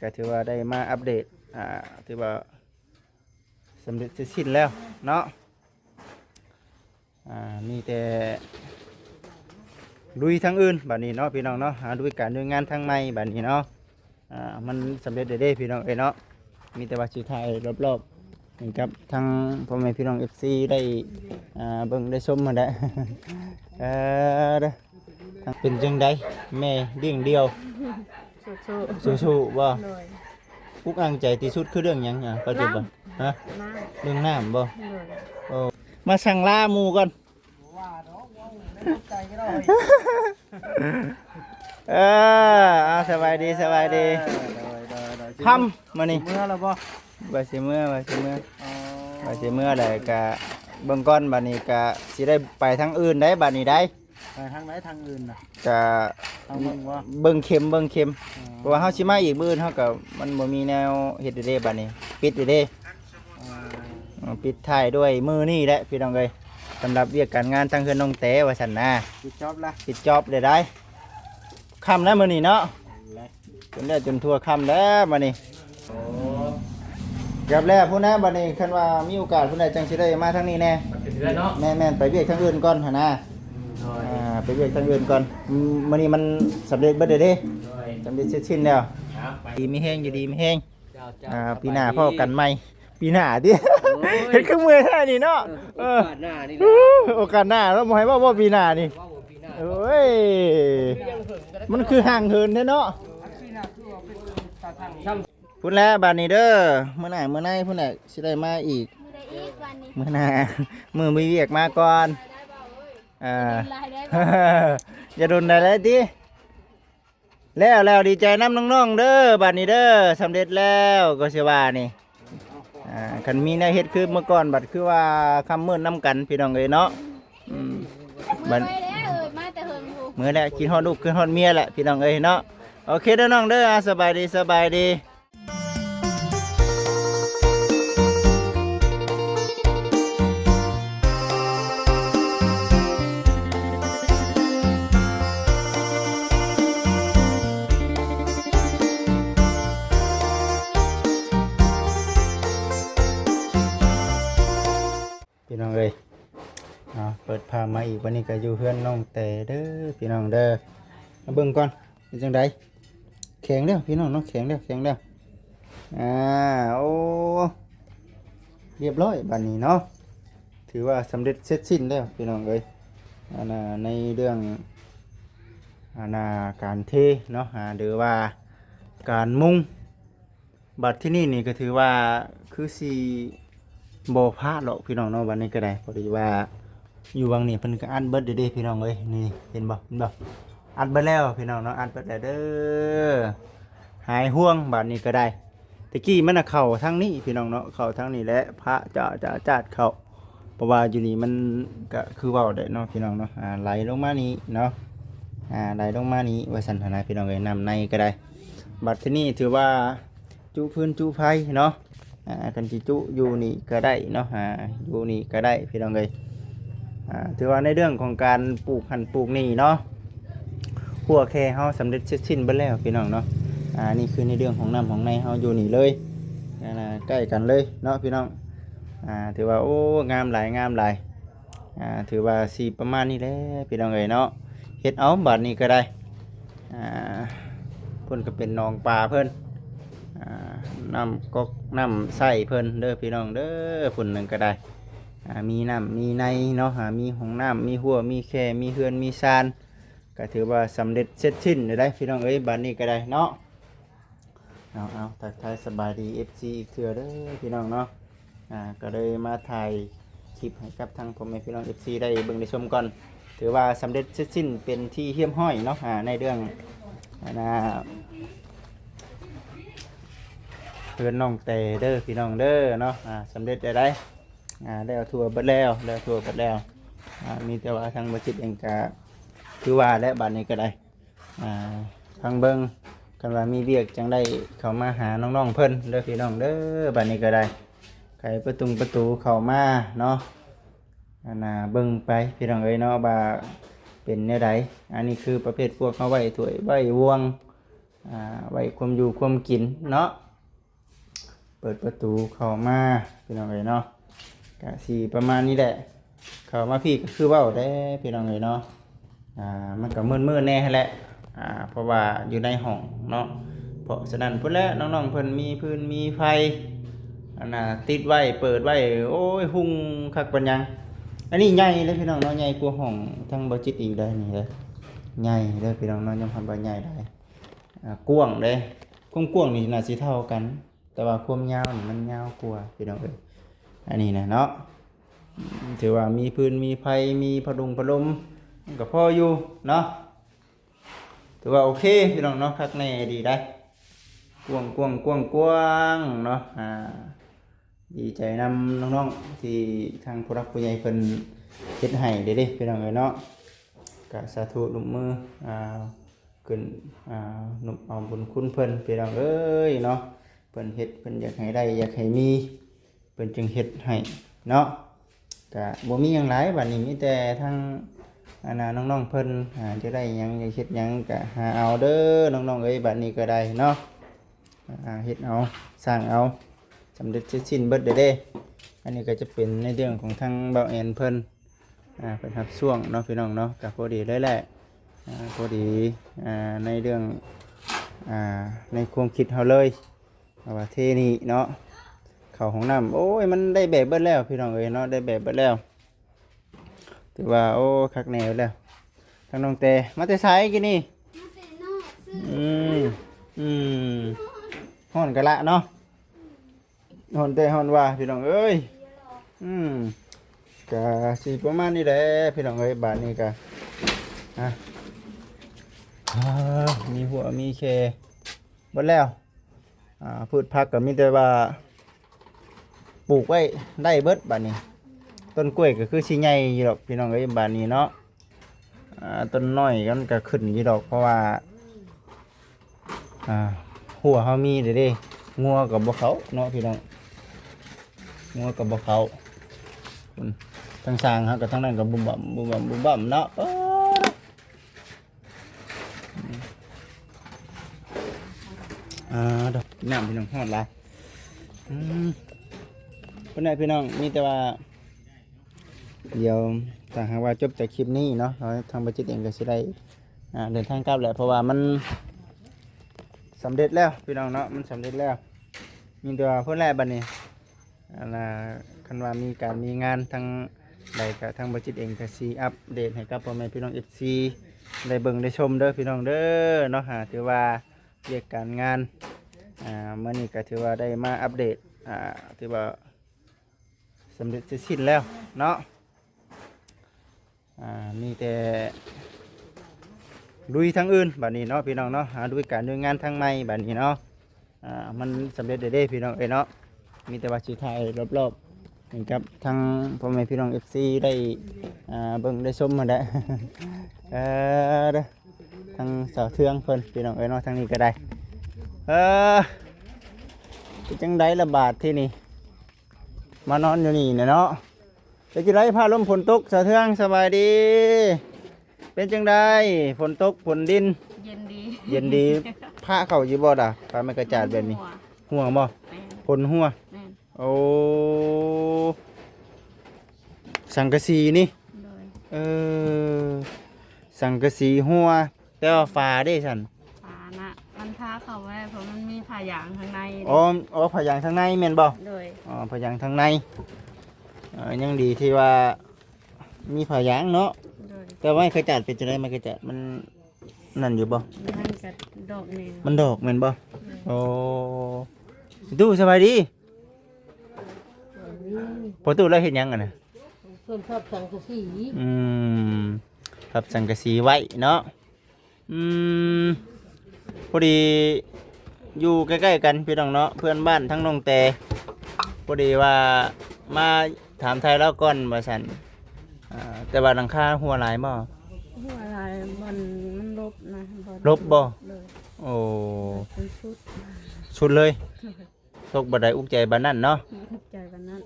ก็ถือว่าได้มาอัปเดตถือว่าสำเร็จเสร็จสิ้นแล้วเนาะมีแต่ลุยทางอื่นบัดนี้เนาะพี่น้องเนาะลุยการด้วยงานทางใหม่บัดนี้เนาะมันสำเร็จได้พี่น้องเนาะมีแต่ว่าสุดท้ายรอบๆนี่ครับทางพ่อแม่พี่น้อง FC ได้เบิ่งได้ชมมาได้ เด้อทางเป็นจังไดแม่เลี้ยงเดียวสู้ๆบ่อุกอังใจที่สุดคือเรื่องหยังปัจจุบันฮะเรื่องน้ำบ่โอ้มาสั่งลาหมู่ก่อนสบายดีคำมานี่เมื่อแล้วบ่บ่สิเมื่อได้กะเบิ่งก่อนบัดนี้กะสิได้ไปทางอื่นได้บัดนี้ได้ไปทางไหนทางอื่นน่ะกะเบิ่งเข็มเพราะว่าเฮาสิมาอีกมื้อเฮาก็มันบ่มีแนวเฮ็ดได้บัดนี้ปิดเด้ปิดท้ายด้วยมื้อนี้แหละพี่น้องเอ้ยสำหรับเวียกการงานทางเฮือนน้องแต้ว่าซั่นนะปิดจอบละปิดจอบได้ค่ำแล้วมื้อนี้เนาะจนได้จนทั่วค่ำแล้วมื้อนี้กับแล้วพุ่นนะบัดนี้คันว่ามีโอกาสพุ่นใดจังสิได้มาทางนี้แน่แม่นไปเวียกทางอื่นก่อนหั่นนะไปเวียกทางอื่นก่อนมื้อนี้มันสำเร็จเบิดเด้สำเร็จเสร็จสิ้นแล้วดีมีแฮงอยู่ดีมีแฮงปีหน้าพ่อกันใหม่ปีหน้าดิเห็นเครื่องมือแท้นี่เนาะโอกาสหน้าแล้วบ่ให้ว่าปีหน้านี่โอ้ยมันคือห่างเหินแท้เนาะพุ่นแล้วบาดนี้เด้อมื้อหน้าพุ่นน่ะสิได้มาอีกมื้อหน้ามื้อมีเวียกมาก่อนอย่าโดนได้เลยติแล้วดีใจน้ำน้องๆเด้อบาดนี้เด้อสำเร็จแล้วก็สิว่านี่คันมีแนวเฮ็ดคือเมื่อก่อนบัดคือว่าคำมืดน้ำกันพี่น้องเอ้ยเนาะบัดมื้อแล้วกินฮอดลูกกินฮอดเมียแหละพี่น้องเอ้ยเนาะโอเคเด้อน้องเด้อสบายดีพี่น้องเอ้ยเปิดพามาอีกวันนี้ก็อยู่เพื่อนน้องแต่เด้อพี่น้องเด้อมาเบิ่งก่อนเป็นจังไดแข็งแล้วพี่น้องเนาะแข็งแล้วโอ้เรียบร้อยบัดนี้เนาะถือว่าสำเร็จเสร็จสิ้นแล้วพี่น้องเอ้ยในเรื่องการเทเนาะหรือว่าการมุงบัดที่นี่ก็ถือว่าคือสิบ่พลาดหรอกพี่น้องเนาะวันนี้ก็ได้พอดีว่าอยู่วังนี่เพิ่นก็อัดเบิดเด้พี่น้องเอ้ยนี่เห็นบ่อัดเบิดแล้วพี่น้องเนาะอัดเบิดแล้วเด้อหายห่วงบัดนี้ก็ได้ตะกี้มันน่ะเข้าทางนี้พี่น้องเนาะเข้าทางนี้แหละพระจะเข้าเพราะว่าอยู่นี่มันก็คือเว้าได้เนาะพี่น้องเนาะไหลลงมานี้เนาะไหลลงมานี้ว่าซั่นนะพี่น้องเอ้ยน้ำในก็ได้บัดที่นี่ถือว่าจุพื้นจุไฟเนาะกันจิจุอยู่นี่ก็ได้เนาะอยู่นี่ก็ได้พี่น้องเลยถือว่าในเรื่องของการปลูกหันปลูกนี่เนาะหัวแค่เฮาสำเร็จเสร็จสิ้นไปแล้วพี่น้องเนาะนี่คือในเรื่องของน้ำของในเฮาอยู่นี่เลยใกล้กันเลยเนาะพี่น้องถือว่าโอ้งามหลายถือว่าสีประมาณนี้แหละพี่น้องเลยเนาะเฮ็ดเอาบัดนี้ก็ได้เพิ่นก็เป็นหนองปลาเพิ่นน้ำก๊อกน้ำใส่เพิ่นเด้อพี่น้องเด้อฝุ่นหนึ่งก็ได้มีน้ำมีในเนาะมีห้องน้ำมีหัวมีแค่มีเฮือนมีซานก็ถือว่าสำเร็จเสร็จสิ้นได้พี่น้องเอ้ยบ้านนี้ก็ได้เนาะเอาทักทายสบายดี FC อีกเถื่อเด้อพี่น้องเนาะก็เลยมาถ่ายคลิปให้กับทางพ่อแม่พี่น้อง FC ได้เบิ่งได้ชมก่อนถือว่าสำเร็จเสร็จสิ้นเป็นที่เฮี้ยมห้อยเนาะในเรื่องเพื่อนน้องเตเด้อพี่น้องเด้อเนาะสำเร็จได้ได้เอาทัวร์บัดแล้วมีแต่ว่าทางบัจิตเองก็คือว่าและบัดนี้ก็ได้ทางเบิ้งกันว่ามีเรียกจังได้เข้ามาหาน้องๆเพิ่นเด้อพี่น้องเด้อบัดนี้ก็ได้ไขประตูเข้ามาเนาะเบิ้งไปพี่น้องเอ้ยเนาะว่าเป็นแนวใดอันนี้คือประเภทพวกเขาไว้ถ้วยไว้วง ไว้ความอยู่ความกินเนาะเปิดประตูเข้ามาพี่น้องเอ้ยเนาะก็สิประมาณนี้แหละเข้ามาพี่ก็คือเว้าได้พี่น้องเอ้ยเนาะมันก็มืดๆแน่แหละเพราะว่าอยู่ในห้องเนาะเพราะฉะนั้นเพิ่นแหละน้องๆเพิ่นมีพื้นมีไฟติดไว้เปิดไว้โอ้ยหุ่งคักปานหยังอันนี้ใหญ่เลยพี่น้องเนาะใหญ่กว่าห้องทั้งบ่จิตอีกได้นี่เลยใหญ่เด้อพี่น้องเนาะยังทำบ่ใหญ่ได้กว้างเด้กว้างๆนี่น่าสิเท่ากัน แต่ว่าความยาวนี่มันยาวกว่าพี่น้องเอ้ยอันนี้นะเนาะถือว่ามีพื้นมีไฟมีพัดลมมันก็พออยู่เนาะถือว่าโอเคพี่น้องเนาะคักแน่ดีได้กว้างเนาะดีใจนำน้องๆที่ทางผู้รักผู้ใหญ่เพิ่นเฮ็ดให้เด้พี่น้องเอ้ยเนาะก็สาธุนุมือขึ้นนุเอาบุญคุณเพิ่นพี่น้องเอ้ยเนาะเพิ่นเฮ็ดเพิ่นอยากให้ได้อยากให้มีเพิ่นจึงเฮ็ดให้เนาะก็บ่มีหยังหลายบัดนี้มีแต่ทั้งน้องๆเพิ่นจะได้หยังอยากเฮ็ดหยังก็หาเอาเด้อน้องๆเอ้ยบัดนี้ก็ได้เนาะเฮ็ดเอาสร้างเอาสำเร็จเสร็จสิ้นเบิดเด้อันนี้ก็จะเป็นในเรื่องของทางเบาแอนเพิ่นเป็นรับช่วงเนาะพี่น้องเนาะก็พอดีเลยแหละพอดีในเรื่องในความคิดเฮาเลยว่าเทนี่เนาะเข้าห้องน้ำโอ้ยมันได้แบบเบิดแล้วพี่น้องเอ้ยเนาะได้แบบเบิดแล้วถือว่าโอ้คักแนวแล้วทางน้องแต่มาแต่ไสกินนี่ฮ้อนกะละเนาะฮ้อนแต่ฮ้อนว่าพี่น้องเอ้ยก็สิประมาณนี้แหละพี่น้องเอ้ยบาดนี้ก็มีหัวมีเคหมดแล้วพืชผักก็มีแต่ว่าปลูกไว้ได้เบิดบาดนี้ต้นกล้วยก็คือสิใหญ่อยู่ดอกพี่น้องเอ้ยบาดนี้เนาะต้นน้อยมันก็ขึ้นอยู่ดอกเพราะว่าหัวเฮามีเด้งัวกับบ่เขาเนาะพี่น้องงัวกับบ่เขาทั้งสร้างเฮากับทั้งนั้นก็บุ่มบ่ำเนาะดอกน้ำพี่น้องฮอดหลายเพิ่นได้พี่น้องมีแต่ว่าเดี๋ยวถ้าหากว่าจบจากคลิปนี้เนาะทางบัจิตเองก็สิได้เดินทางกลับแหละเพราะว่ามันสำเร็จแล้วพี่น้องเนาะมันสำเร็จแล้วมีแต่ว่าเพิ่นแลบัดนี้คันว่ามีการมีงานทางใดก็ทางบัจิตเองก็สิอัปเดตให้กับพ่อแม่พี่น้อง FC ได้เบิ่งได้ชมเด้อพี่น้องเด้อเนาะถือว่าเรียกการงานเมื่อนี้ก็ถือว่าได้มาอัปเดตถือว่าสำเร็จเสร็จสิ้นแล้วเนาะมีแต่ลุยทางอื่นบัดนี้เนาะพี่น้องเนาะลุยการด้วยงานทางใหม่บัดนี้เนาะมันสำเร็จได้พี่น้องเนาะมีแต่ว่าสุดท้ายรอบๆเหมือนกับทางพ่อแม่พี่น้อง FC ได้เบิ่งได้ชมมาได้ ทางสาวเทืองเพิ่นพี่น้องเนาะทางนี้ก็ได้เป็นจังไดระบาดที่นี่มานอนอยู่นี่เนาะเป็นจังไดพาลมฝนตกสาวเทืองสบายดีเป็นจังไดฝนตกฝนดินเย็นดี เย็นดีผ้าเข้าอยู่บ่ด่ะผ้าไม่กระจาดแบบนี้ห่วงบ่ฝนหัวโอ้สังกะสีนี่สังกะสีหัวแต่ว่าฟ้าได้ฉันฟ้านะมันพาเข้าไว้เพราะมันมีผ้ายางข้างในผ้ายางข้างในแม่นบ่ผ้ายางข้างในยังดีที่ว่ามีผ้ายางเนาะแต่ว่าไม่กระจาดเป็นจังได๋ไม่กระจาดมันนั่นอยู่บ่มันก็ดอกนี่มันดอกแม่นบ่โอ้ดูสบายดีพอตู้แล้วเฮ็ดหยังอ่ะน่ะเพิ่นชอบสังกะสีครับสังกะสีไว้เนาะพอดีอยู่ใกล้ๆกันพี่น้องเนาะเพื่อนบ้านทั้งน้องแต่พอดีว่ามาถามไทยแล้วก่อนว่าซั่นแต่ว่าหลังคาหัวหลายบ่หัวหลายมันลบนะลบบ่โอ้ชุดเลยตกบันไดอุกใจบ้านนั่นเนาะอุกใจบ้านนั่น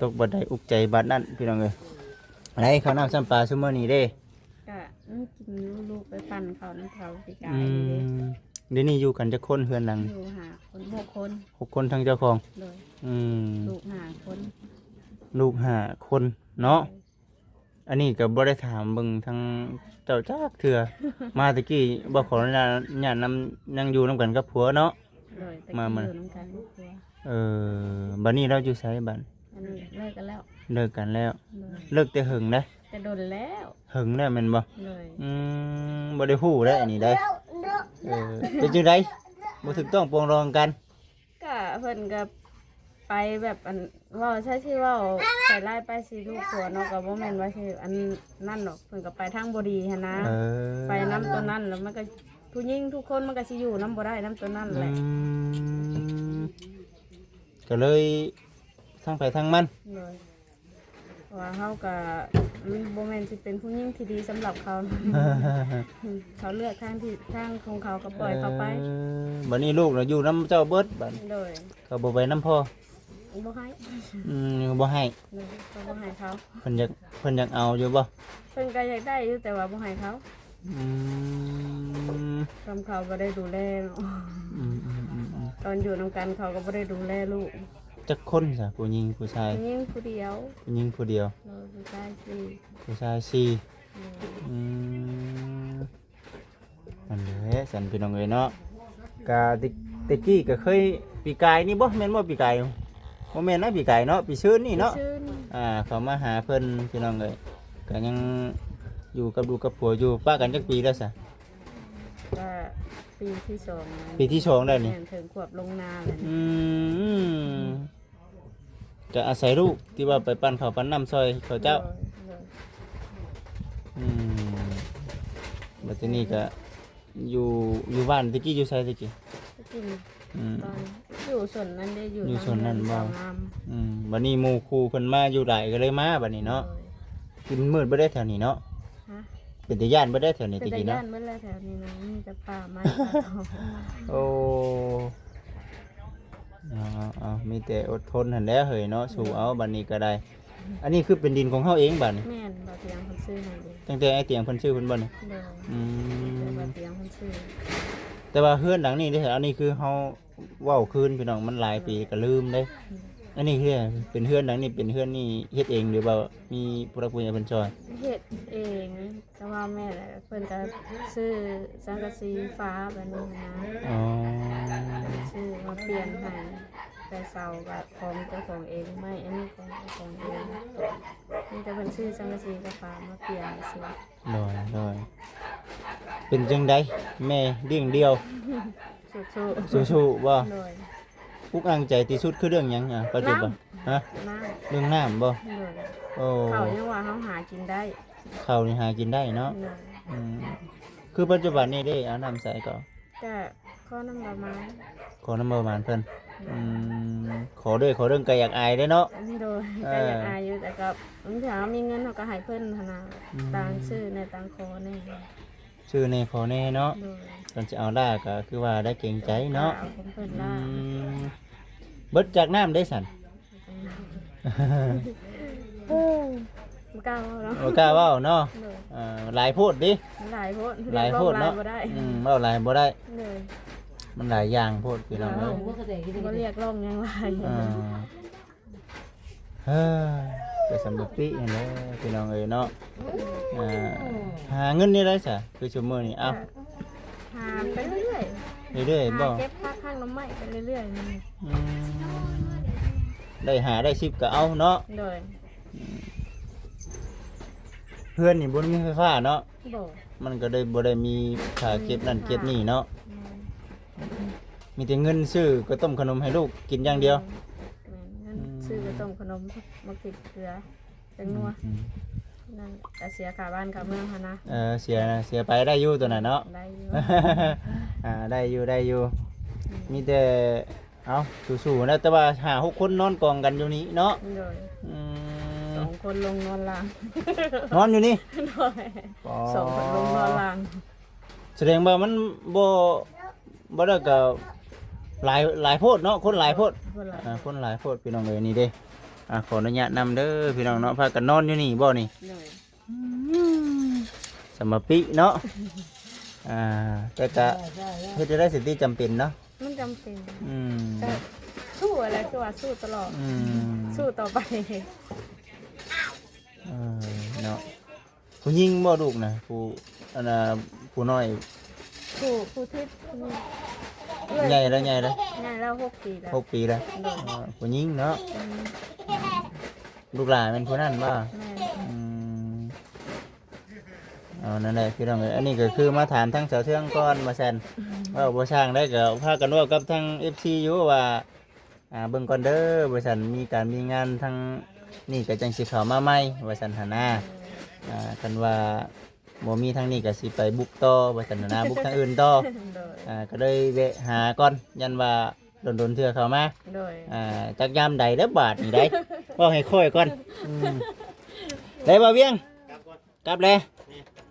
ตกบันไดอุกใจบ้านนั่นพี่น้องเอ้ยอะไรข้าวน้ำซ้ำปลาซุมื้อนี้เด้ก็ กินลูกไปปั่นเขาน้ำเขาปีกา อื ยนี่เด้ มเดี๋ยวนี้อยู่กันจักคนเฮือนหลัง อยู่หาคน6 คน 6คนทั้งเจ้าของ โดย อืม ลูกหาคน ลูก5คนเนาะอันนี้ก็บ่ได้ถามเบิ่งทางเจ้าจักเทื่อ มาตะกี้บ่ขออนุญาตญาตินำยังอยู่นํกันกับผัวเนาะ โดยแต่ มา กิน มา อยู่น้ำกันครอบครัว บัดนี้เราอยู่ไสบัด อันนี้เลิกกันแล้ว เลิกกันแล้ว โดย เลิกแต่หึงได้ จะโดนแล้ว หึงได้แม่นบ่ โดย บ่ได้ฮู้ได้อันนี้ได้เป็นจังได๋บ่ถูกต้องปรองดองกัน ก็เพิ่นก็ไปแบบอันเว่าใช่ที่เว่าไปไล่ไปสิลูกผัวเนาะก็บ่แม่นว่าสิอันนั่นหรอกเพิ่นก็ไปทางบ่ดีหันนะ ไปน้ำตัวนั้นแล้วมันก็ผู้หญิงทุกคนมันก็สิอยู่น้ำบ่ได้น้ำตัวนั้นแหละ ก็เลยทางไปทางมัน เลยเพราะว่าเฮาก็มันบ่แม่นสิเป็นผู้หญิงที่ดีสำหรับเขา เขาเลือกทางที่ทางของเขาก็ปล่อยเขาไป บัดนี้ลูกน่ะอยู่น้ำเจ้าเบิดบัด โดย ก็บ่ไปน้ำพ่อ บ่ให้ บ่ให้ เลยเขาบ่ให้เขา เพิ่นอยากเอาอยู่บ่ เพิ่นก็อยากได้อยู่แต่ว่าบ่ให้เขา อืม ทำเขาบ่ได้ดูแลเนาะตอนอยู่นำกันเขาก็บ่ได้ดูแลลูก จักคนซะผู้หญิงผู้ชาย ผู้หญิงผู้เดียว ผู้หญิงผู้เดียว เราผู้ชายสิ ผู้ชายสี่อืมอันนี้สันพี่น้องเอ้ยเนาะกะตะกี้ก็เคยปีกายนี่บ่แม่นบ่ปีกายบ่แม่นนะปีกายเนาะปีชื่นนี่เนาะ ชื่น เขามาหาเพิ่นพี่น้องเอ้ยก็ยังอยู่กับลูกกับผัวอยู่ป้ากันจักปีแล้วซะ ก็ปีที่สอง ปีที่สองได้นี่ แม่นถึงขวบลงนาแล้วนี่ ก็อาศัยลูกที่ว่าไปปั้นข้าวปั้นน้ำซอยเขาเจ้า โดย บัดนี้ก็อยู่บ้านตะกี้อยู่ไสตะกี้ ก็กิน อืม ตอนอยู่ส่วนนั้นได้อยู่ อยู่ส่วนนั้นบ่ สาวงาม บัดนี้หมู่ครูเพิ่นมาอยู่หลายก็เลยมาบัดนี้เนาะ โดย กินมืดบ่ได้แถวนี้เนาะ ฮะ เป็นตาย่านบ่ได้แถวนี้ เป็น ตะ ตา กี้ ย่า เนาะ นเมื่อไรแถวนี้นะมีแต่ป่าไม้ป่าตอง โอ้เอามีแต่อดทนหั่นแหล้วเฮ้ยเนาะสู้เอาบัดนี้ก็ได้ อันนี้คือเป็นดินของเฮาเองบัดนี้ แม่นบ่เตียงคนซื้อให้เลย ตั้งแต่ไอ้เตียงเพิ่นชื่อเพิ่นบ่นี่ โดย อื แต่ ม บ่เตียงคนซื้อ แต่ว่าเฮือนหลังนี้เด้ออันนี้คือเฮาเว้าคืนพี่น้องมันหลายปีก็ลืมเด้ อันนี้คือเป็นเฮือนหลังนี้เป็นเฮือนนี่เฮ็ดเองหรือว่ามีผู้รักผู้ใหญ่เพิ่นช่วย เฮ็ดเองแต่ว่าแม่แหละเพิ่นก็ซื้อสังกะสีฟ้าแบบนี้นะ อ๋อ ซื้อมาเปลี่ยนให้แต่เสากับของเจ้าของเองไม่อันนี้ของเจ้าของเองนี่แต่เพิ่นซื้อสังกะสีกับฟ้ามาเปลี่ยนซื้อ โดยเป็นจังไดแม่เลี้ยงเดียว สู้ สู้ๆบ่ ๆโดย อุกอังใจที่สุดคือเรื่องหยังอ่ะปัจจุบันฮะ น้า เรื่องน้ำบ่ โดย โอ้ เขายังว่าเขาหากินได้ ข้าวนี่หากินได้เนาะ โดย อืมคือปัจจุบันนี้ได้เอาน้ำใส่ก็ แต่ข้อน้ำประมาณ ขอน้ำประมาณเพิ่นอืมขอเรื่องก็อยากอายเด้อเนาะ โดยก็อยากอายอยู่แต่ก็บางทีเขามีเงินเขาก็ให้เพิ่นขนาดต่างซื้อในต่างคอแน่ ชื่อในขอแน่เนาะ โดย ตอนจะเอาได้ก็คือว่าได้เก่งใจเนาะ เอาของเพิ่น อื ล่าม เบิดจากน้ำได้สัน บ่กล้าเอาเนาะ โอ้กล้าเว้าเนาะ โดย หลายโพดดิ หลายโพด หลายโพดเนาะ บ่ได้ เว้าหลายบ่ได้ เลย มันหลายอย่างโพดพี่น้อง เรา เอ้ย บ่แสดงที่ บ่ นี่ เรียกร้องหยังหลาย อ่าเฮ้ยก็สำหรับปีนี่แหละพี่น้องเอ้ยเนาะหาเงินนี่ได้ซะคือชั่วโมงนี้เอ้า หาไปเรื่อย เรื่อย ๆ ๆบ่ หาเก็บค่าข้างน้ำไม้ไปเรื่อยๆนี่ อืมได้หาได้10ก็เอาเนาะ โดย เพื่อนนี่บ่มีไฟฟ้าเนาะ บ่ มันก็ได้บ่ได้มีค่าเก็บนั่นเก็บนี่เนาะมีแต่เงินซื้อก็ต้มขนมให้ลูกกินอย่างเดียว งั้นซื้อกระต้มขนมมากินเกลือเป็นนัวนั่นแต่เสียค่าบ้านค่าเมืองหั่นนะ เสียไปได้อยู่ตัวน่ะเนาะ ได้อยู่ ได้อยู่มีแต่เอาสู้ๆนะแต่ว่าหา6คนนอนกองกันอยู่นี้เนาะ โดย อืม 2 คนลงนอนล่าง นอนอยู่นี่ โดย2 คนลงนอนล่าง แสดงว่ามันบ่ได้ก็หลายโพดเนาะคนหลายโพด คนละ คนหลายโพดพี่น้องเอ้ยนี่เด้ขออนุญาตนำเด้อพี่น้องเนาะพากันนอนอยู่นี่บ่นี่ โดย สมปิเนาะแต่ก็เฮ็ดได้สิ่งที่จำเป็นเนาะ มันจำเป็น อืม ก็สู้อะไรคือว่าสู้ตลอด อืม สู้ต่อไป เนาะผู้หญิงบ่ลูกนะผู้อันน่ะผู้น้อย ผู้ที่ ใหญ่แล้ว ง่ายแล้ว6 ปีแล้ว 6 ปีแล้ว โดย ผู้หญิงเนาะ อืม ลูกหลานเป็นผู้นั้นบ่ แม่ อืมเอานั่นแหละพี่น้องเอ้ยอันนี้ก็คือมาถามทั้งเสาเทืองก่อนมาแซนว่าบ่ช่างได้ก็พากันเว่ากับทั้ง FC อยู่ว่าเบิ่งก่อนเด้อบริษัทมีการมีงานทั้งนี่ก็จังสิเข้ามาใหม่บริษัทหนนาคันว่าบ่มีทางนี้ก็สิไปบุกต่อบริษัทหนนาบุกทางอื่นต่อ โดย ก็เลยแวะหาก่อนยันว่าโดนๆเทื่อเข้ามา โดย จักยามใดเด้อบาทนี่ได้ ว่าให้ค่อยก่อนได้บ่เวียงกลับเลย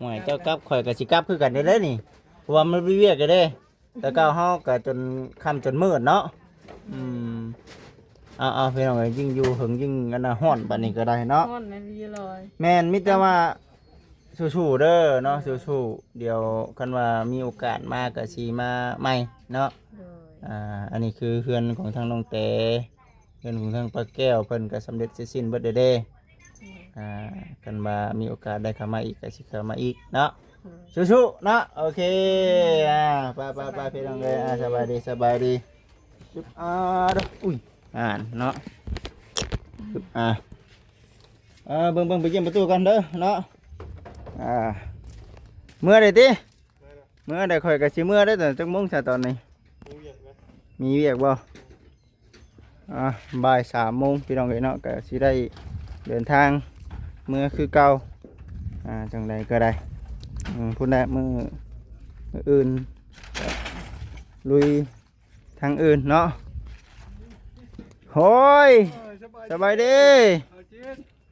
หวยเจ้ากลับข่อยก็สิกลับคือกันได้เลยนี่เพราะว่ามันเวียกกันเด้แต่ก้าวเฮาก็จนค่ำจนมืดเนาะเอาพี่น้องเอ้ยยิ่งอยู่หึงยิ่งอันน่ะฮ้อนบัดนี้ก็ได้เนาะ ฮ้อนแม่นอยู่ลอย แม่นมิแต่ว่าสู้ๆเด้อเนาะสู้ๆเดี๋ยวคันว่ามีโอกาสมาก็สิมาใหม่เนาะ โดย อันนี้คือเฮือนของทางน้องเต๋เฮือนของทางป้าแก้วเพิ่นก็สำเร็จเสร็จสิ้นเบิดเด้กันมามีโอกาสได้เข้ามาอีกก็สิเข้ามาอีกเนาะสู้ๆเนาะโอเคไปพี่น้องเอ้ยสบายดีจุ๊บเด้ออุ้ยเนาะจุ๊บเบิ่งไปเยี่ยมประตูกันเด้อเนาะเมื่อใดติเมื่อใดข่อยก็สิเมื่อได้แต่จักโมงซะตอนนี้มีเวียกบ่บ่าย3 โมงพี่น้องเอ้ยเนาะก็สิได้เดินทางเมื่อคือเก่าจังใดก็ได้พุ่นแหละมืออื่นลุยทางอื่นเนาะโฮ้ยสบายดี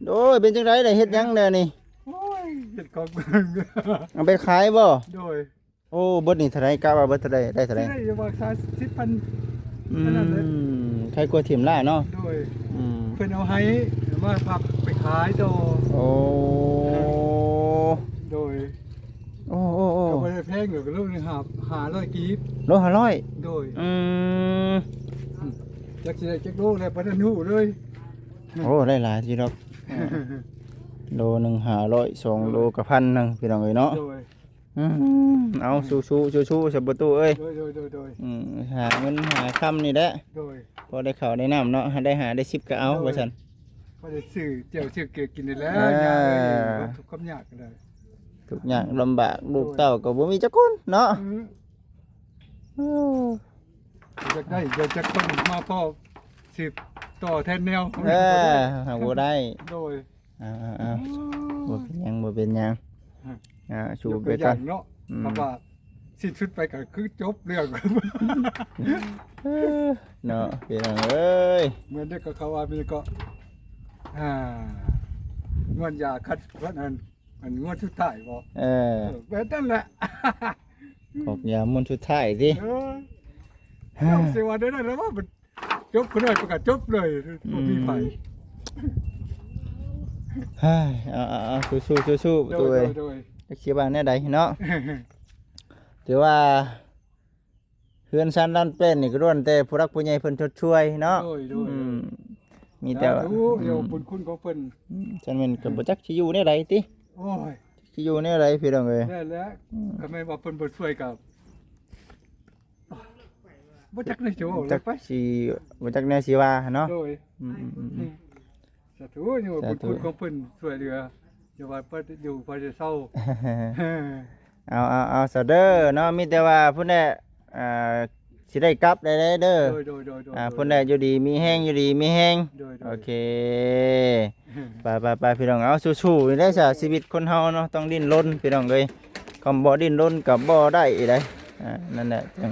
โอ้ยเป็นจังไดได้เฮ็ดหยังแน่นี่ โอ้ยเห็ดของ เอาไปขายบ่ โดย โอ้เบิดนี่เท่าไหร่กะว่าเบิดเท่าไหร่ได้เท่าไหร่ ที่ได้จะว่าค่า10,000 ใครกลัวถิ่มล่าเนาะ โดยเพิ่นเอาให้มาพับไปขายต่อ โอ้ โดย โอ้ ก็บ่ได้แพงหรอกลูกนึง500กีบ โล500 โดย ม จักสิได้จักโลแล้วบ่ทันรู้เลย โอ้ได้หลายทีดอกโลหนึ่ง500 2 โลกับ1,000พี่น้องเอ้ยเนาะ โดย เอาสู้ๆสับประตูเอ้ย โดย หาเงินหาค่ำนี่แหละ โดย พอได้ข้าวได้น้ำเนาะได้หาได้10ก็เอาว่าซั่น บ่ได้ซื้อเจียวซื้อเกลือกินได้แล้ว อ่า ยาเอ้ยทุกข์ยากก็ได้ ทุกอย่างลำบากลูกเต้าก็บ่มีจักคนเนาะ อยากได้อยากจะคนมาพ่อสืบต่อแทนแนว หาบ่ได้ โดย บ่เป็นหยังชูไป ย กั ก น เนาะเพราะว่าสิ้นสุดไปก็คือจบเรื่อง เนาะพี่น้องเอ้ย เหมือนเด็กก็เขาว่ามีก็งวดยาคัดว่าอันงวดสุดท้ายบ่ แบบนั้นแหละ ขอกยามนต์สุดท้ายสิ เอาสิว่าได้แล้วว่ามันจบคนได้ประกาศจบเลยบ่มีไผ เอาสู้ๆตัวเอ้ย โดย จักสิว่าแนวใดเนาะถือว่าเฮือนซันด้านเป็นนี่ก็ล้วนแต่ผู้รักผู้ใหญ่เพิ่นชดช่วยเนาะ โดย มีแต่ว่า เดี๋ยวบุญคุณของเพิ่น ฉันแม่นก็บ่จักสิอยู่แนวใดติ โอ้ย สิอยู่แนวใดพี่น้องเอ้ย ได้แล้วก็ไม่ว่าเพิ่นบ่ช่วยกับบ่จักได้โจ จักสิบ่จักแนวสิว่าเนาะ โดยสาธุอยู่บุญคุณของเพิ่นช่วยเหลืออย่าว่าเพิ่นอยู่พอจะเศร้า เอาซะเด้อเนาะมีแต่ว่าพุ่นน่ะสิได้กลับได้เด้อ โดยพุ่นน่ะอยู่ดีมีแฮงโอเคไปพี่น้องเอาสู้ๆนี่ได้ซะชีวิตคนเฮาเนาะต้องดิ้นรนพี่น้องเอ้ยคำบ่ดิ้นรนก็บ่ได้อีได้นั่นแหละจัง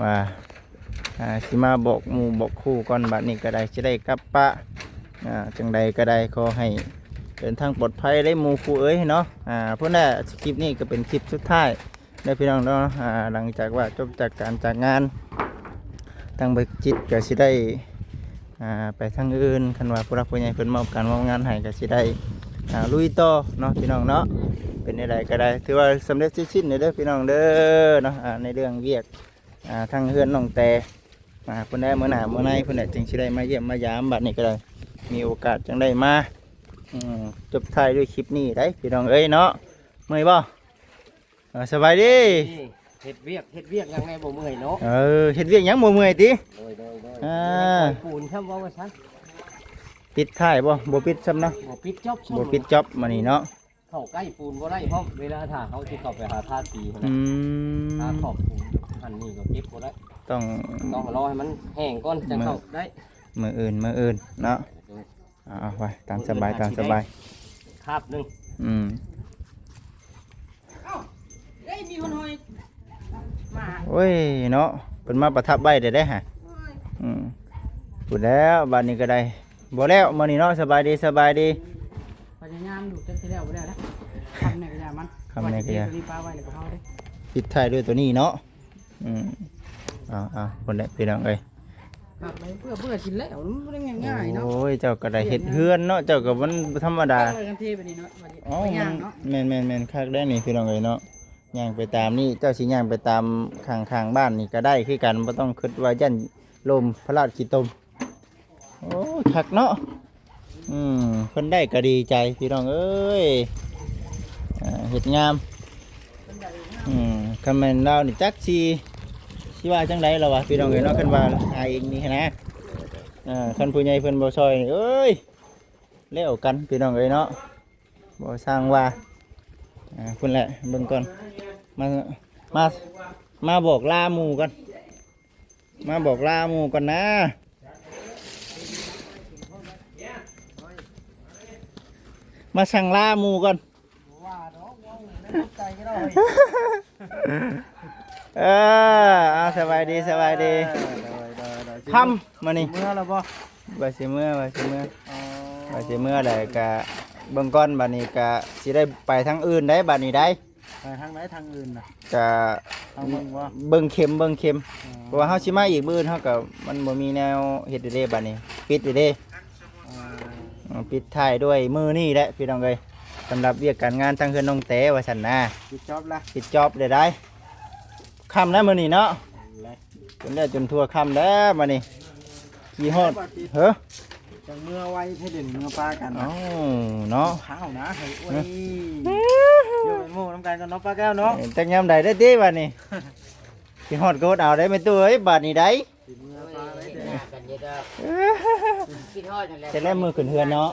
ว่าสิมาบอกหมู่บอกคู่ก่อนบัดนี้ก็ได้สิได้กลับปะจังใดก็ได้ขอให้เดินทางปลอดภัยได้หมู่คู่เอ้ยเนาะพุ่นน่ะคลิปนี้ก็เป็นคลิปสุดท้ายได้พี่น้องเนาะหลังจากว่าจบจากการจากงานทางเบิกจิตก็สิได้ไปทางอื่นคันว่าผู้รักผู้ใหญ่เพิ่นมอบการมอบงานให้ก็สิได้ลุยต่อเนาะพี่น้องเนาะ เป็นอะไรก็ได้ถือว่าสำเร็จสิ้นๆเด้อพี่น้องเด้อเนาะในเรื่องเวียกทางเฮือนน้องแต่เพิ่นได้มื้อหน้ามื้อในเพิ่นได้จึงสิได้มาเยี่ยมมายามบัดนี้ก็ได้มีโอกาสจังได้มาจบท้ายด้วยคลิปนี้ได้พี่น้องเอ้ยเนาะเมื่อยบ่สบายดี เฮ็ดเวียกยังไงบ่เมื่อยเนาะ เฮ็ดเวียกหยังบ่เมื่อยติ โดยปูนครับว่าซั่น ปิดท้ายบ่ปิดซ้ำเนาะ บ่ปิดจอบ บ่ปิดจ็อบมื้อนี้เนาะ เข้าใกล้ปูนบ่ได้เพราะเวลาถ้าเขาสิเข้าไปหาทาสี อื ถ้าม ขอบปูนอันนี้ก็เก็บบ่ได้ ต้อง ต้องรอให้มันแห้งก่อนจังเข้าได้ มื้ออื่นเนาะเอาไว้ตามสบายคาบนึง อืม เอ้ยมีคนหอยมา โอ้ยเนาะเป็นมาประทับใบได้ฮะพูดแล้วบ้านนี้ก็ได้บ่แล้วมื้อนี้เนาะสบายดี พยายามดูจังสิแล้วบ่ได้นะคำไหนก็อย่ามัน คำไหนก็อย่า รีบปลาไว้แล้วก็เฮาเด้ ปิดท้ายด้วยตัวนี้เนาะเอาคนละพี่น้องเอ้ย ครับไปเพื่อกินแล้วมันบ่ได้ง่ายๆเนาะ โอ้ยเจ้าก็ได้เฮ็ดเฮือนเนาะเจ้าก็มันธรรมดา ไปกันเทไปนี่เนาะ อ๋อ ไปย่างเนาะ แม่นคักได้นี่พี่น้องเอ้ยเนาะย่างไปตามนี่เจ้าสิย่างไปตามข้างบ้านนี่ก็ได้คือกันบ่ต้องคิดว่ายันลมพระราชขี้ตมโอ้ยคักเนาะเพิ่นได้ก็ดีใจพี่น้องเอ้ยเฮ็ดงามคำแม่นเรานี่จักสิว่าจังได๋ล่ะวะพี่น้องเอ้ยเนาะคันว่าอายเองนี่นะคันผู้ใหญ่เพิ่นบ่ซอยนี่เอ้ยแล้วกันพี่น้องเอ้ยเนาะบ่สร้างว่าคุณแหละเบิ่งก่อนมาบอกลาหมู่กันมาบอกลาหมู่กันนะมาสั่งลาหมู่กันสบายดีค่ำมานี่ เมื่อแล้วบ่ ว่าสิเมื่อเลยกะเบิ่งก่อนบัดนี้กะสิได้ไปทางอื่นได้บัดนี้ได้ ไปทางไหนทางอื่นน่ะ กะ ทางเมืองบ่ เบิ่งเข็มเพราะว่าเฮาสิมาอีกมื้อเฮาก็มันบ่มีแนวเฮ็ดเด้บัดนี้ปิดเด้ปิดท้ายด้วยมื้อนี้แหละพี่น้องเอ้ยสำหรับเวียกการงานทางเฮือนน้องแต้ว่าซั่นนะ ปิดจอบละ ปิดจอบได้ค่ำแล้วมื้อนี้เนาะจนได้จนทั่วค่ำแล้วบัดนี้กี่ฮอดเฮ้อ จังเมื่อไว้ให้เด่นเมื่อปลากัน เอ้าเนาะ ข้าวนะเฮ้ยโอ้ยเดี๋ยวไปหมู่น้ำกันกันเนาะปลาแก้วเนาะ แต่งยามใดได้ติบัดนี้สิฮอดโกดเอาได้ไหมตัวเอ้ยบัดนี้ได้ เมื่อปลาไว้เด่น กันเยอะเด้อคิดฮอดนั่นแหละ จะได้มือขึ้นเฮือนเนาะ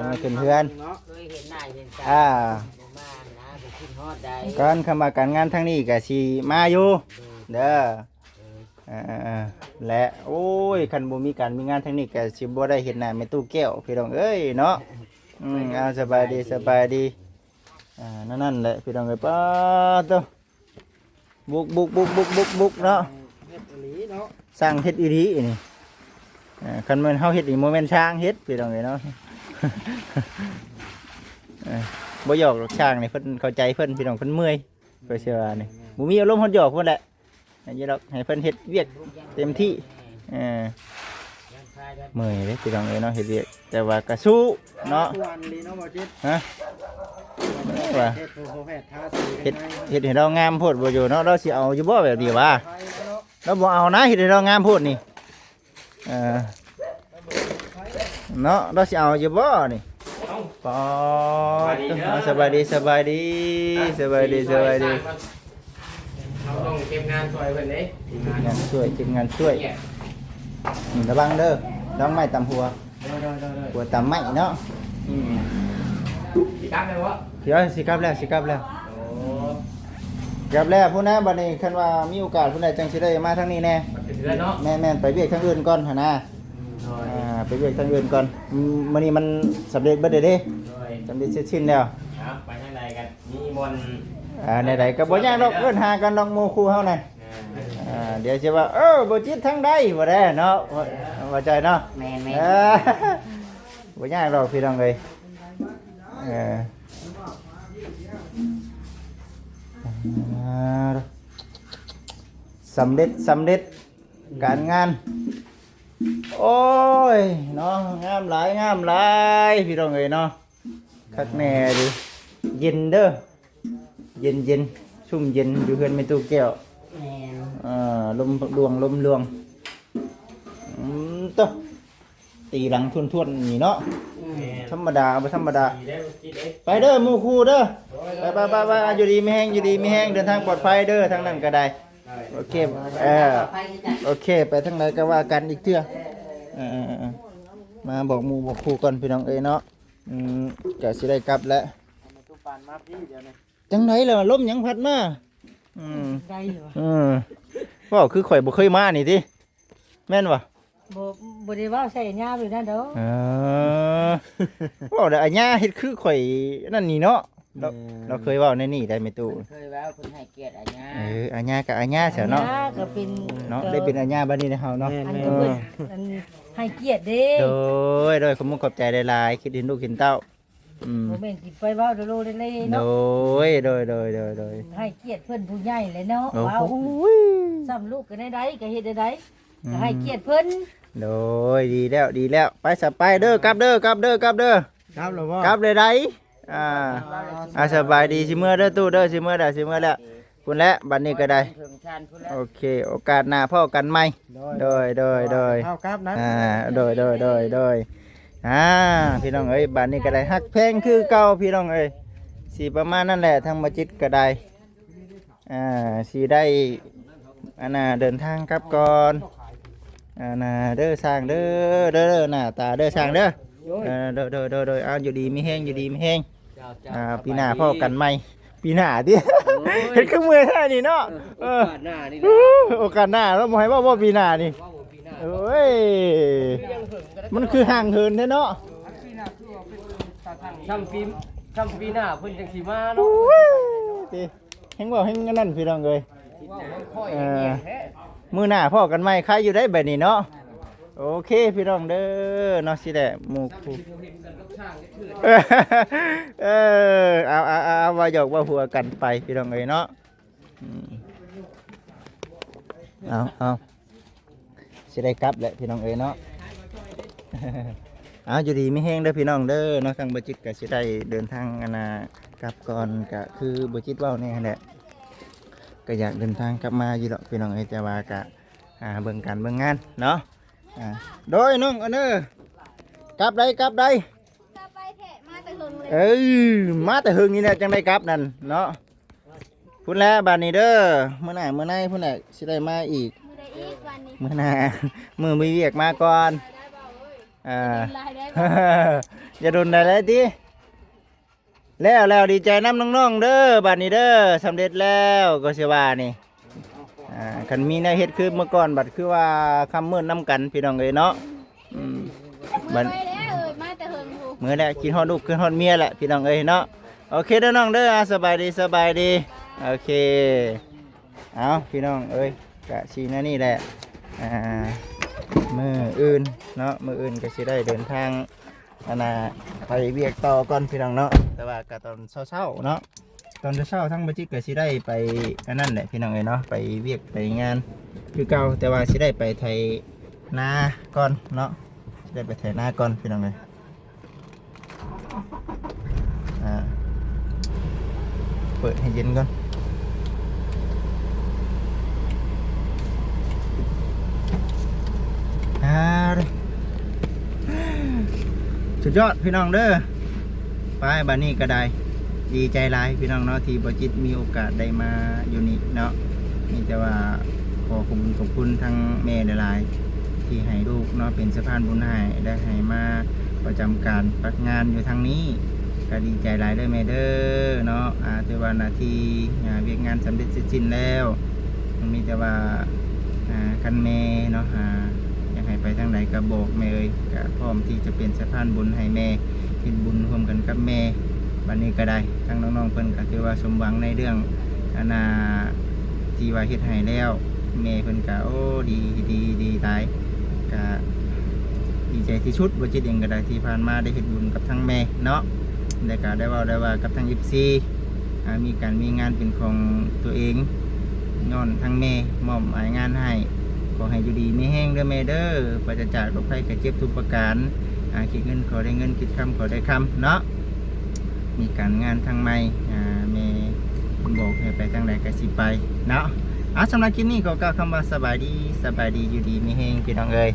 มือขึ้นเฮือน เนาะ เคยเห็นหน้าเห็นตา อ่า บ่มานะไปคิดฮอดได้ การคำว่าการงานทางนี้ก็สิมาอยู่เด้อและโอ้ยคันบ่มีการมีงานทางนี้ก็สิบ่ได้เห็นหน้าแม่ตู้แก้วพี่น้องเอ้ยเนาะสบายดีนั่นแหละพี่น้องเอ้ยป้าตัวบุกเนาะ เฮ็ดอีหลีเนาะ สร้างเฮ็ดอีหลีนี่คันแม่นเฮาเฮ็ดนี่บ่แม่นช้างเฮ็ดพี่น้องเอ้ยเนาะ บ่หยอกหรอกช้างนี่เพิ่นเข้าใจเพิ่นพี่น้องเพิ่นเมื่อยเพิ่นเชื่อว่านี่บ่มีอารมณ์เพิ่นหยอกเพิ่นแหละให้ดอกให้เพิ่นเฮ็ดเวียกเต็มที่เมื่อยเด้พี่น้องเอ้ยเนาะเฮ็ดเวียกแต่ว่าก็สู้เนาะ ทุกวันลีเนาะบ่จิต ฮะว่า เฮ็ดโพแพทย์ทาสี เฮ็ดให้เรางามโพดบ่อยู่เนาะเราสิเอาอยู่บ่แบบนี้ว่าเราบ่เอานะเฮ็ดให้เรางามโพดนี่เนาะเราสิเอาอยู่บ่นี่ปอสบายดี เราต้องเก็บงานซอยเพิ่นเด้ งานช่วยระวังเด้อระวังไม้ตำหัวหัวตำไม้เนาะ สิกลับได้บ่ เดี๋ยวสิกลับแล้วกลับแล้วพุ่นนะบัดนี้คันว่ามีโอกาสพุ่นใดจังสิได้มาทางนี้แน่ ถึงแล้วเนาะ แม่นไปเวียกทางอื่นก่อนหั่นนะไปเวียกทางอื่นก่อนมื้อนี้มันสำเร็จเบิดเด้สำเร็จเสร็จสิ้นแล้ว ครับไปทางใดกันมีบอล ไหนๆก็บ่ยากดอกเอิ้นหากันดอกหมู่คู่เฮานั่นเดี๋ยวสิว่าบ่จิตทางใดบ่ได้เนาะว่าใจเนาะ แม่น บ่ยากดอกพี่น้องเอ้ยสำเร็จการงานโอ้ยเนาะงามหลายพี่น้องเอ้ยเนาะคักแน่ดิเย็นเด้อ เย็นเย็นชุ่มเย็นอยู่เพื่อนไม่ตู้แก้ว แม่น ลมดวงลมลวงต๊ะตีหลังทวนๆนี่เนาะธรรมดาบ่ธรรมดาไปเด้อหมู่คู่เด้อไปอยู่ดีไม่แห้งอยู่ดีไม่แห้งเดินทางปลอดภัยเด้อทางนั้นก็ได้โอเคไปจ้ะ โอเคไปทางไหนก็ว่ากันอีกเทื่อมาบอกหมู่บอกคู่ก่อนพี่น้องเอ้ยเนาะก็สิได้กลับแล้วจังไหนล่ะลมหยังพัดมาได้อยู่ ว้าวคือข่อยบ่เคยมานี่ติแม่นบ่บ่ได้ว่าใส่ยาอยู่นั่นเด้อว้าวแต่อัญญาเฮ็ดคือข่อยนั่นนี่เนาะเราเคยเว้าในนี่ได้ไหมตู่ เคยว่าเพิ่นให้เกียรติอัญญา อัญญากับอัญญาเสียเนาะ ก็เป็น เนาะได้เป็นอัญญาบัดนี้นะเฮาเนาะ อันก็เพิ่นอันให้เกียรติเด้ โดยขอบคุณขอบใจหลายๆคิดเห็นลูกเห็นเต้าบ่แม่นสิไปเว้าโลดเลย โด เนาะ ยให้เกียรติเพิ่นผู้ใหญ่เลยเนาะ โอ้ ว้าว โห ซ้ำลูกก็ได้ก็เฮ็ดได้ก็ให้เกียรติเพิ่น โดยดีแล้วไปสบายเด้อกลับเด้อกลับแล้วบ่กลับเลยได้สบายดีสิเมื่อเด้อตู้เด้อสิเมื่อแล้วพุ่นแล้วบัดนี้ก็ได้โอเคโอกาสหน้าพ่อกันใหม่โดยเท่ากับนั้น โดยพี่น้องเอ้ยบัดนี้ก็ได้ฮักแพงคือเก่าพี่น้องเอ้ยสิประมาณนั่นแหละทางมัสยิดก็ได้สิได้เดินทางกลับก่อนเด้อสร้างเด้อหน้าตาเด้อสร้างเด้อเอาอยู่ดีไม่แห้งปีหน้าพ่อกันใหม่ปีหน้าดิเห็นเครื่องมือแท้นี่เนาะโอกาสหน้าแล้วบ่ให้ว่าปีหน้านี่โอ้ยมันคือห่างเหินแท้เนาะ ช่ำปีหน้าเพิ่นจังสิมาเนาะ เห็นว่าเห็นนั่นพี่น้องเลยมือหน้าพ่อกันใหม่ใครอยู่ได้แบบนี้เนาะโอเคพี่น้องเด้อเนาะสิแหละหมู่คู่เอาว่าหยอกว่าหัวกันไปพี่น้องเลยเนาะเอาสิได้กลับแหละพี่น้องเอ้ยเนาะอยู่ดีไม่แห้งเด้อพี่น้องเด้อเนาะทางบ่จิตก็สิได้เดินทางกลับก่อนก็คือบ่จิตเว้าแน่แหละก็อยากเดินทางกลับมาอยู่ดอกพี่น้องเอ้ยแต่ว่าก็เบิ่งกันเบิ่งงานเนาะโดยน้องอันเด้อกลับได้กลับไปแท้มาแต่หึงเลย มาแต่หึงนี่แหละจังได้กลับนั่นเนาะพุ่นแล้วบัดนี้เด้อมื้อหน้าพุ่นน่ะสิได้มาอีก มื้อใดอีกวันนี้ มื้อหน้ามื้อมีเวียกมาก่อนอย่าโดนได้เลยติแล้วดีใจน้ำน้องๆเด้อบัดนี้เด้อสำเร็จแล้วก็สิว่านี่คันมีแนวเฮ็ดคือเมื่อก่อนบัดคือว่าคำมื้อน้ำกันพี่น้องเอ้ยเนาะบัด ไปแล้วมาแต่หึงอยู่ มื้อแรกกินฮอดลูกกินฮอดเมียแหละพี่น้องเอ้ยเนาะโอเคเด้อน้องเด้อสบายดีโอเคเอาพี่น้องเอ้ยกะสินั่นนี่แหละมื้ออื่นเนาะมื้ออื่นก็สิได้เดินทางไปเวียกต่อก่อนพี่น้องเนาะแต่ว่าก็ตอนเช้าๆเนาะตอนเช้าทั้งบัจิก็สิได้ไปนั่นแหละพี่น้องเอ้ยเนาะไปเวียกไปงานคือเก่าแต่ว่าสิได้ไปไทยนาก่อนเนาะสิได้ไปไทยนาก่อนพี่น้องเอ้ยเปิดให้เย็นก่อนสุดยอดพี่น้องเด้อไปบ้านนี้ก็ได้ดีใจหลายพี่น้องเนาะที่บ่จิตมีโอกาสได้มาอยู่นี่เนาะนี่แต่ว่าขอขอบคุณทั้งแม่หลายๆที่ให้ลูกเนาะเป็นสะพานบุญให้ได้ให้มาประจำการปักงานอยู่ทางนี้ก็ดีใจหลายเด้อแม่เด้อเนาะแต่ว่านาทีเวียกงานสำเร็จเสร็จสิ้นแล้วมีแต่ว่าคันแม่เนาะอยากให้ไปทางไหนก็บอกแม่เอ้ยก็พร้อมที่จะเป็นสะพานบุญให้แม่เฮ็ดบุญร่วมกันกับแม่วันนี้ก็ได้ทั้งน้องๆเพิ่นก็ถือว่าสมหวังในเรื่องที่ว่าเฮ็ดให้แล้วแม่เพิ่นก็โอ้ดีตายก็ดีใจที่สุดบ่จิตเองก็ได้ที่ผ่านมาได้เฮ็ดบุญกับทั้งแม่เนาะแล้วก็ได้ว่ากับทั้ง24มีงานเป็นของตัวเองย้อนทั้งแม่มอบหมายงานให้ขอให้อยู่ดีมีแห้งเด้อแม่เด้อปราศจากโรคภัยไข้เจ็บทุกประการคิดเงินขอได้เงินคิดคำขอได้คำเนาะมีการงานทางใหม่แม่ บอกให้ไปทางใดก็สิไปเนาะสำหรับคลิปนี้ก็กล่าวคำว่าสบายดีอยู่ดีมีแฮงพี่น้องเอ้ย